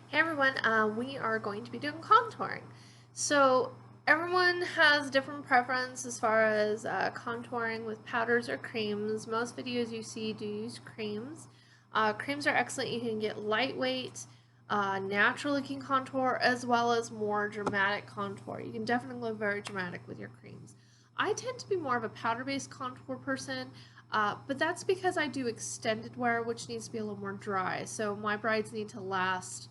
Hey everyone, we are going to be doing contouring. So everyone has different preference as far as contouring with powders or creams. Most videos you see do use creams. Creams are excellent. You can get lightweight, natural looking contour as well as more dramatic contour. You can definitely go very dramatic with your creams. I tend to be more of a powder-based contour person, but that's because I do extended wear, which needs to be a little more dry. So my brides need to last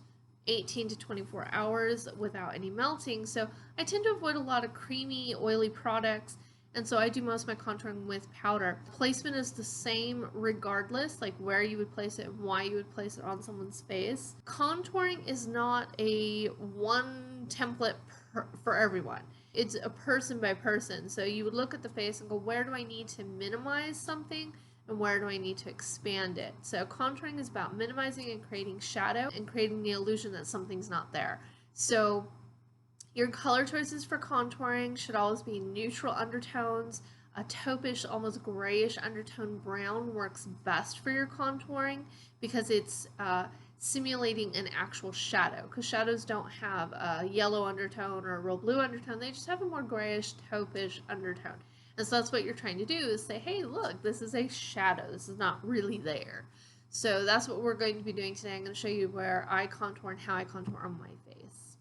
18 to 24 hours without any melting. So I tend to avoid a lot of creamy, oily products. And so I do most of my contouring with powder. Placement is the same regardless, like where you would place it and why you would place it on someone's face. Contouring is not a one template for everyone. It's a person by person. So you would look at the face and go, where do I need to minimize something? And where do I need to expand it? So contouring is about minimizing and creating shadow and creating the illusion that something's not there. So your color choices for contouring should always be neutral undertones. A taupish, almost grayish undertone brown works best for your contouring because it's simulating an actual shadow. Because shadows don't have a yellow undertone or a real blue undertone, they just have a more grayish, taupish undertone. And so that's what you're trying to do is say, hey, look, this is a shadow. This is not really there. So that's what we're going to be doing today. I'm going to show you where I contour and how I contour on my face.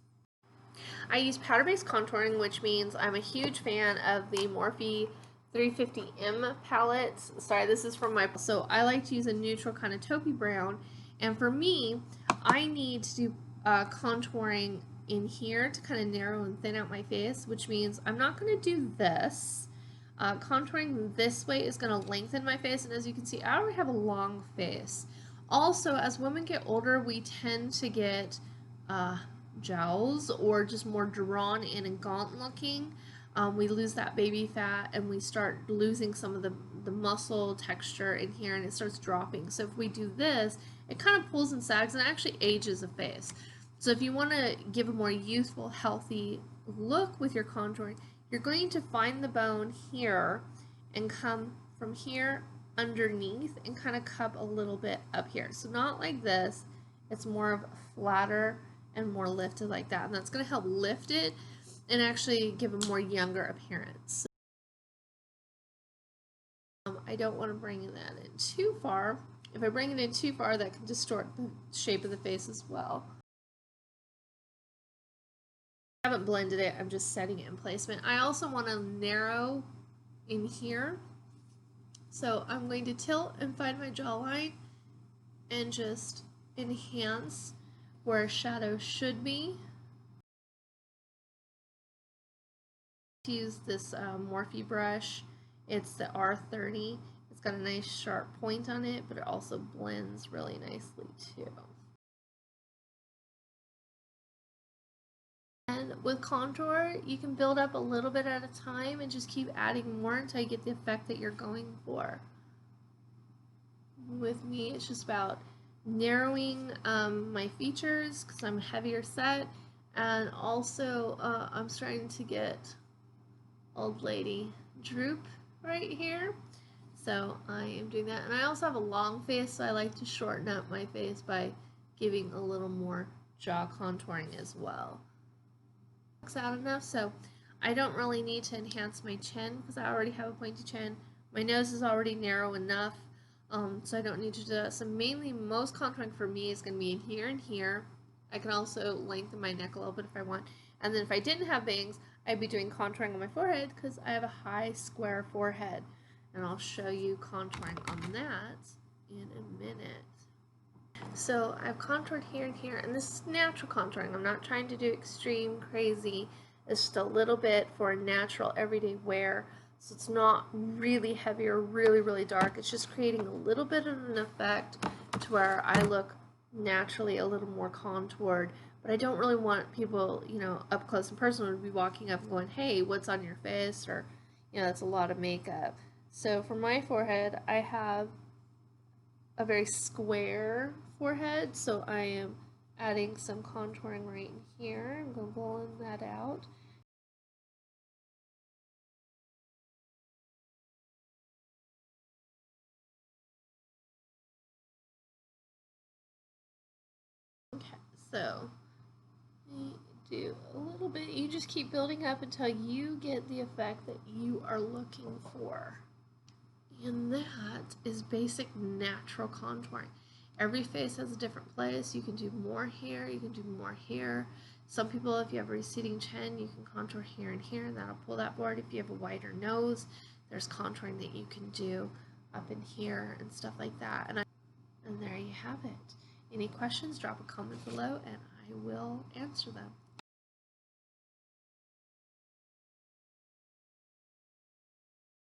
I use powder-based contouring, which means I'm a huge fan of the Morphe 350M palettes. Sorry, this is from my, so I like to use a neutral kind of taupey brown. And for me, I need to do contouring in here to kind of narrow and thin out my face, which means I'm not going to do this. Contouring this way is going to lengthen my face, and as you can see, I already have a long face. Also, as women get older, we tend to get jowls or just more drawn in and gaunt looking. We lose that baby fat and we start losing some of the muscle texture in here, and it starts dropping. So if we do this, it kind of pulls and sags and actually ages a face. So if you want to give a more youthful, healthy look with your contouring, you're going to find the bone here and come from here underneath and kind of cup a little bit up here. So not like this, it's more of flatter and more lifted like that. And that's going to help lift it and actually give a more younger appearance. I don't want to bring that in too far. If I bring it in too far, that can distort the shape of the face as well. I haven't blended it, I'm just setting it in placement. I also want to narrow in here. So I'm going to tilt and find my jawline and just enhance where shadow should be. Use this Morphe brush. It's the R30. It's got a nice sharp point on it, but it also blends really nicely too. And with contour, you can build up a little bit at a time and just keep adding more until you get the effect that you're going for. With me, it's just about narrowing my features because I'm heavier set, and also I'm starting to get old lady droop right here. So I am doing that. And I also have a long face, so I like to shorten up my face by giving a little more jaw contouring as well. Looks out enough, so I don't really need to enhance my chin because I already have a pointy chin. My nose is already narrow enough, so I don't need to do that. So mainly, most contouring for me is going to be in here and here. I can also lengthen my neck a little bit if I want. And then if I didn't have bangs, I'd be doing contouring on my forehead because I have a high square forehead. And I'll show you contouring on that in a minute. So I've contoured here and here, and this is natural contouring. I'm not trying to do extreme, crazy. It's just a little bit for natural, everyday wear. So it's not really heavy or really, really dark. It's just creating a little bit of an effect to where I look naturally a little more contoured. But I don't really want people, up close and personal to be walking up and going, hey, what's on your face? Or, that's a lot of makeup. So for my forehead, I have a very square forehead, so I am adding some contouring right in here. I'm going to blend that out. Okay, So you do a little bit. You just keep building up until you get the effect that you are looking for. And that is basic natural contouring. Every face has a different place. You can do more here, you can do more here. Some people, if you have a receding chin, you can contour here and here, and that'll pull that board. If you have a wider nose, there's contouring that you can do up in here and stuff like that. And there you have it. Any questions, drop a comment below and I will answer them.